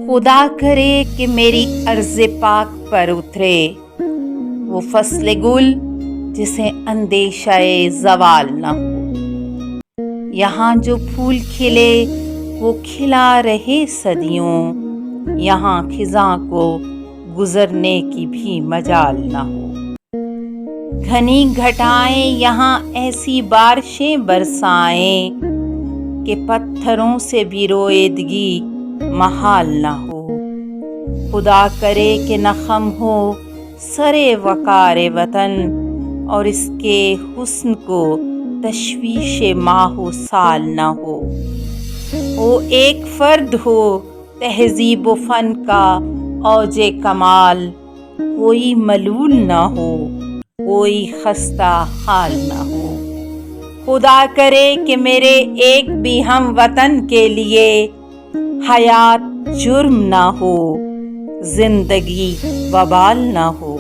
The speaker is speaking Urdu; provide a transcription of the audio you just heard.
خدا کرے کہ میری عرض پاک پر اترے وہ فصل گل جسے اندیشہ زوال نہ ہو۔ یہاں جو پھول کھلے وہ کھلا رہے صدیوں، یہاں خزاں کو گزرنے کی بھی مجال نہ ہو۔ گھنی گھٹائیں یہاں ایسی بارشیں برسائیں کہ پتھروں سے بھی رویدگی محال نہ ہو۔ خدا کرے کہ نہ خم ہو سرے وقار وطن، اور اس کے حسن کو تشویش ماہ و سال نہ ہو۔ وہ ایک فرد ہو تہذیب و فن کا اوج کمال، کوئی ملول نہ ہو کوئی خستہ حال نہ ہو۔ خدا کرے کہ میرے ایک بھی ہم وطن کے لیے حیات جرم نہ ہو، زندگی وبال نہ ہو۔